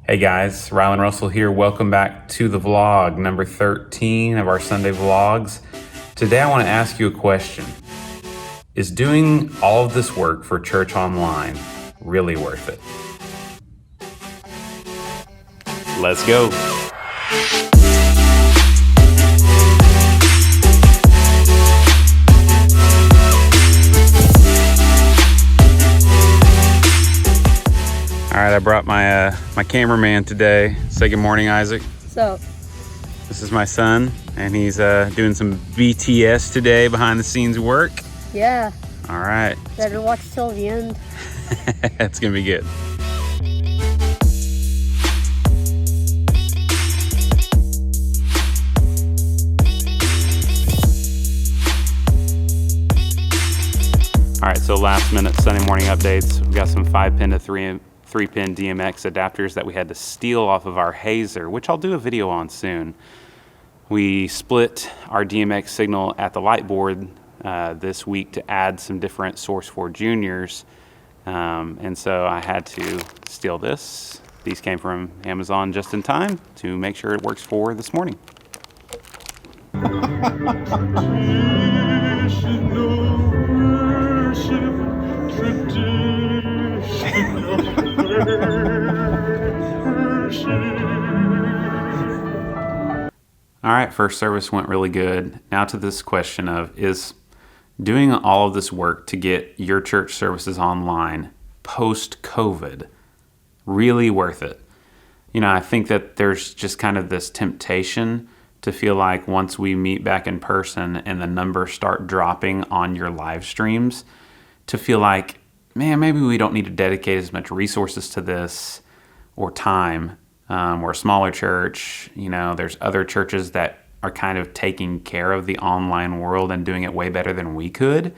Hey guys, Rylan Russell here. Welcome back to the vlog, number 13 of our Sunday vlogs. Today I want to ask you a question. Is doing all of this work for church online really worth it? Let's go. All right, I brought my cameraman today. Say good morning, Isaac. What's up? This is my son, and he's doing some BTS today, behind the scenes work. Yeah. All right. Better watch till the end. It's gonna be good. All right, so last minute Sunday morning updates. We got some 5-pin to 3-pin DMX adapters that we had to steal off of our Hazer, which I'll do a video on soon. We split our DMX signal at the light board this week to add some different Source 4 Juniors. And so I had to steal this. These came from Amazon just in time to make sure it works for this morning. All right, first service went really good. Now to this question of, is doing all of this work to get your church services online post-COVID really worth it? You know, I think that there's just kind of this temptation to feel like once we meet back in person and the numbers start dropping on your live streams, to feel like, man, maybe we don't need to dedicate as much resources to this or time. We're a smaller church. You know, there's other churches that are kind of taking care of the online world and doing it way better than we could.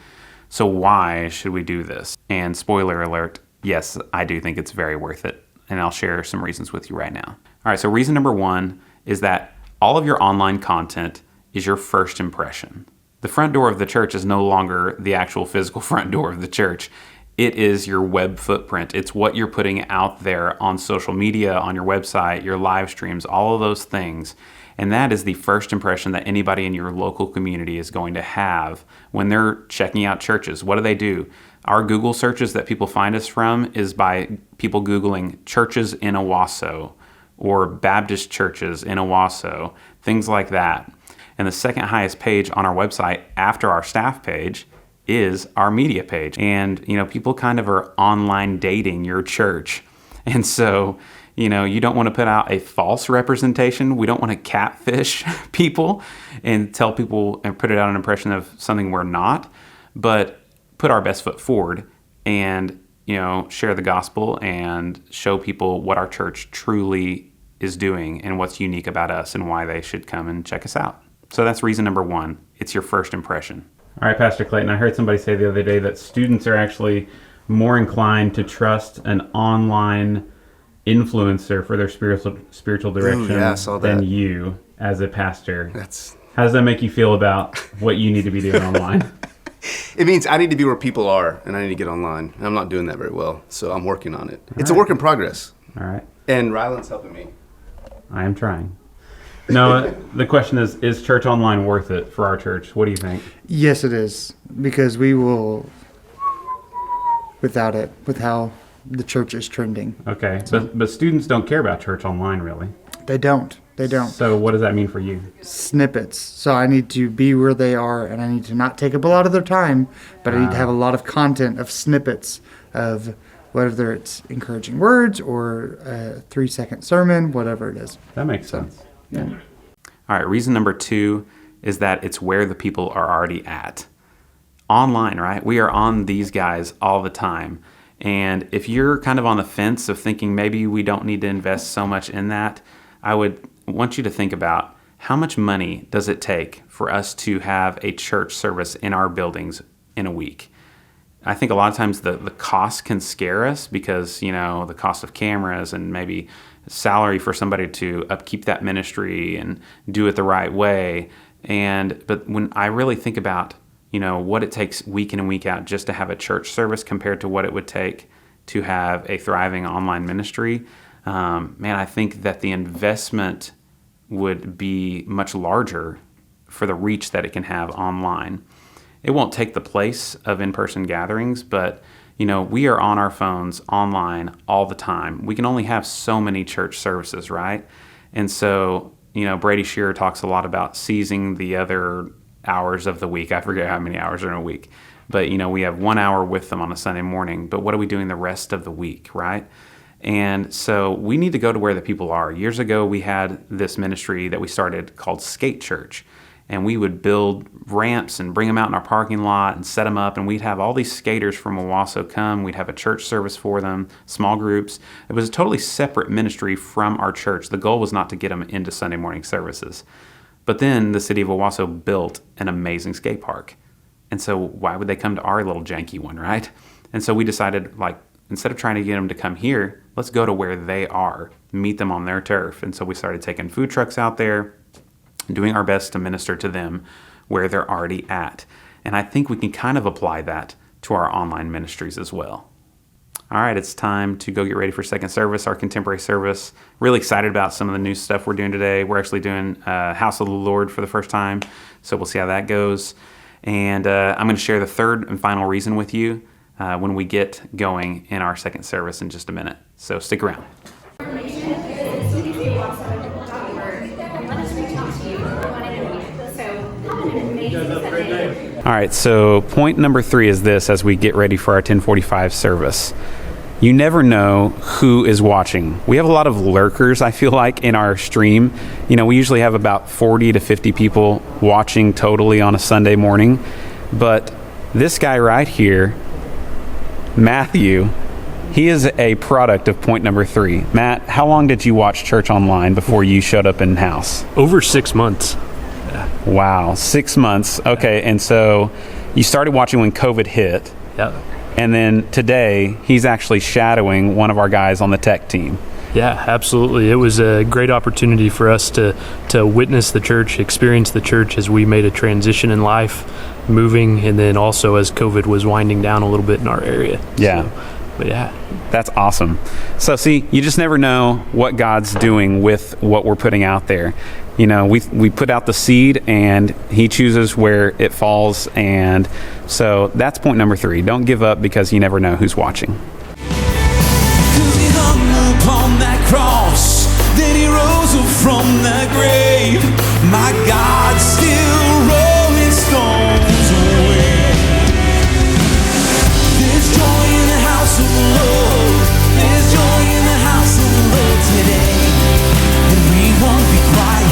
So why should we do this? And spoiler alert, yes, I do think it's very worth it. And I'll share some reasons with you right now. All right, so reason number one is that all of your online content is your first impression. The front door of the church is no longer the actual physical front door of the church. It is your web footprint. It's what you're putting out there on social media, on your website, your live streams, all of those things. And that is the first impression that anybody in your local community is going to have when they're checking out churches. What do? Our Google searches that people find us from is by people Googling churches in Owasso or Baptist churches in Owasso, things like that. And the second highest page on our website after our staff page is our media page. And, you know, people kind of are online dating your church. And so, you know, you don't want to put out a false representation. We don't want to catfish people and tell people and put it out an impression of something we're not, but put our best foot forward and, you know, share the gospel and show people what our church truly is doing and what's unique about us and why they should come and check us out. So that's reason number one. It's your first impression. All right, Pastor Clayton, I heard somebody say the other day that students are actually more inclined to trust an online influencer for their spiritual direction than you as a pastor. How does that make you feel about what you need to be doing online? It means I need to be where people are, and I need to get online. And I'm not doing that very well, so I'm working on it. It's a work in progress. All right. And Rylan's helping me. I am trying. No, the question is church online worth it for our church? What do you think? Yes, it is, because we will, without it, with how the church is trending. Okay, but students don't care about church online, really. They don't. So what does that mean for you? Snippets. So I need to be where they are, and I need to not take up a lot of their time, but I need to have a lot of content of snippets of whether it's encouraging words or a 3-second sermon, whatever it is. That makes sense. Yeah. All right, reason number two is that it's where the people are already at. Online, right? We are on these guys all the time. And if you're kind of on the fence of thinking maybe we don't need to invest so much in that, I would want you to think about how much money does it take for us to have a church service in our buildings in a week? I think a lot of times the cost can scare us because, you know, the cost of cameras and maybe salary for somebody to upkeep that ministry and do it the right way. But when I really think about, you know, what it takes week in and week out just to have a church service compared to what it would take to have a thriving online ministry, man, I think that the investment would be much larger for the reach that it can have online. It won't take the place of in-person gatherings, but we are on our phones online all the time. We can only have so many church services, right? And so, Brady Shearer talks a lot about seizing the other hours of the week. I forget how many hours are in a week. But, we have 1 hour with them on a Sunday morning. But what are we doing the rest of the week, right? And so we need to go to where the people are. Years ago, we had this ministry that we started called Skate Church. And we would build ramps and bring them out in our parking lot and set them up. And we'd have all these skaters from Owasso come. We'd have a church service for them, small groups. It was a totally separate ministry from our church. The goal was not to get them into Sunday morning services. But then the city of Owasso built an amazing skate park. And so why would they come to our little janky one, right? And so we decided, instead of trying to get them to come here, let's go to where they are, meet them on their turf. And so we started taking food trucks out there, doing our best to minister to them where they're already at. And I think we can kind of apply that to our online ministries as well. All right, it's time to go get ready for second service, our contemporary service. Really excited about some of the new stuff we're doing today. We're actually doing House of the Lord for the first time, so we'll see how that goes. And I'm going to share the third and final reason with you when we get going in our second service in just a minute. So stick around. All right, so point number 3 is this as we get ready for our 1045 service. You never know who is watching. We have a lot of lurkers, I feel like, in our stream. We usually have about 40 to 50 people watching totally on a Sunday morning. But this guy right here, Matthew, he is a product of point number 3. Matt, how long did you watch church online before you showed up in house? Over 6 months. Wow, 6 months. Okay, and so you started watching when COVID hit. Yeah. And then today, he's actually shadowing one of our guys on the tech team. Yeah, absolutely. It was a great opportunity for us to witness the church, experience the church as we made a transition in life, moving, and then also as COVID was winding down a little bit in our area. Yeah. So, but yeah. That's awesome. So see, you just never know what God's doing with what we're putting out there. We put out the seed and he chooses where it falls. And so that's point number 3. Don't give up because you never know who's watching. 'Cause he hung upon that cross, then he rose up from the grave. My God, still rolling stones away. There's joy in the house of the Lord. There's joy in the house of the Lord today. And we won't be quiet.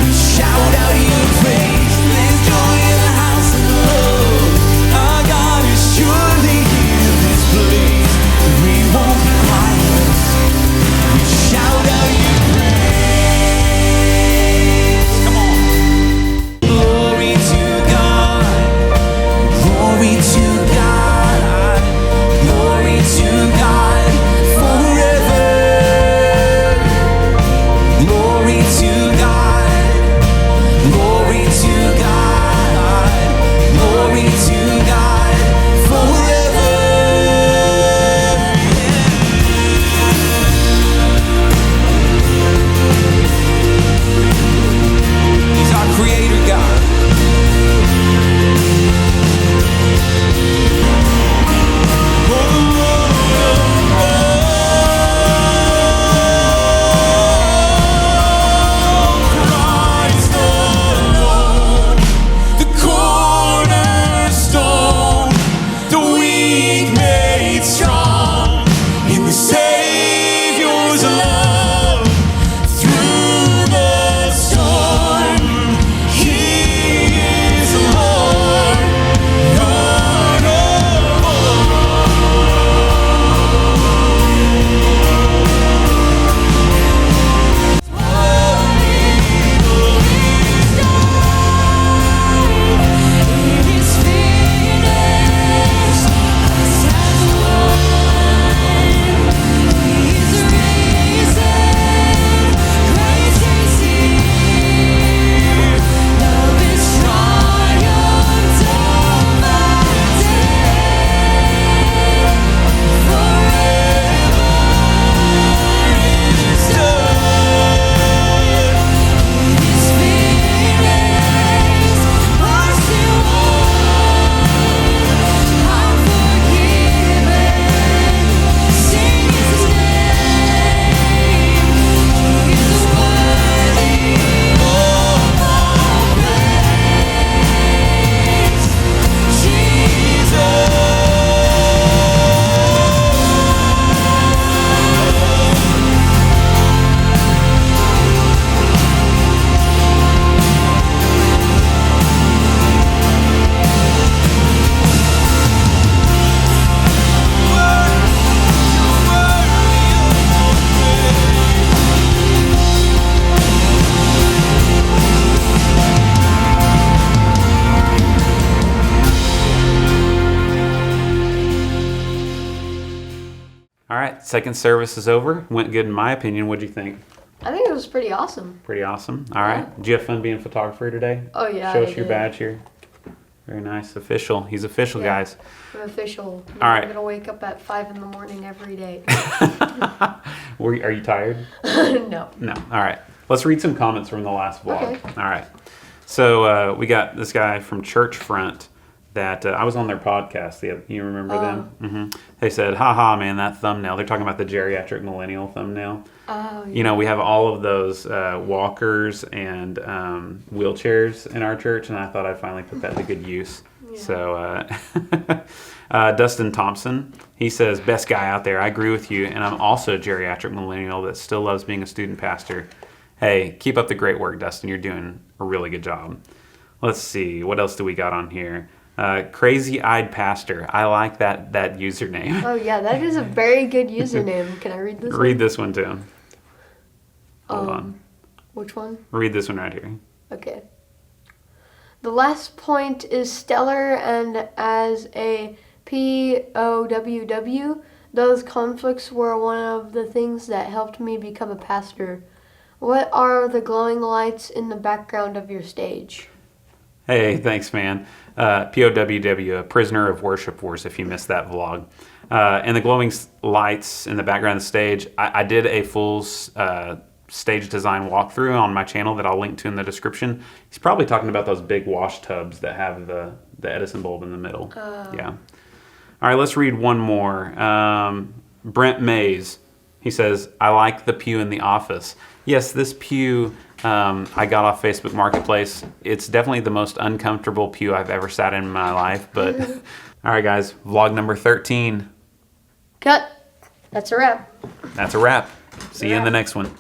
We shout out your praise. There's joy in the house of the Lord. Our God is surely here in this place. second service is over. Went good in my opinion. What'd you think? I think it was pretty awesome. Pretty awesome. All right. Did you have fun being a photographer today? Oh, yeah. Show I us your did. badge here. Very nice. Official. He's official, Yeah. guys. I'm official. All right. I'm going to wake up at 5 in the morning every day. Are you tired? No. No. All right. Let's read some comments from the last vlog. Okay. All right. So we got this guy from Church Front that I was on their podcast. You remember them? Mm-hmm. They said, haha, man, that thumbnail. They're talking about the geriatric millennial thumbnail. Oh, yeah. You know, we have all of those walkers and wheelchairs in our church, and I thought I'd finally put that to good use. Yeah. So Dustin Thompson, he says, best guy out there. I agree with you, and I'm also a geriatric millennial that still loves being a student pastor. Hey, keep up the great work, Dustin. You're doing a really good job. Let's see. What else do we got on here? Crazy-eyed pastor. I like that username. Oh, yeah, that is a very good username. Can I read this Read one? this one too. Hold on. Which one? Read this one right here. Okay. The last point is stellar, and as a POWW, those conflicts were one of the things that helped me become a pastor. What are the glowing lights in the background of your stage? Hey, thanks, man. POWW, a prisoner of worship wars, if you missed that vlog. And the glowing lights in the background of the stage, I did a full stage design walkthrough on my channel that I'll link to in the description. He's probably talking about those big wash tubs that have the Edison bulb in the middle. Yeah. All right, let's read one more. Brent Mays, he says, I like the pew in the office. Yes, this pew I got off Facebook Marketplace. It's definitely the most uncomfortable pew I've ever sat in my life. But all right, guys, vlog number 13. Cut. That's a wrap. That's a wrap. See you in the next one.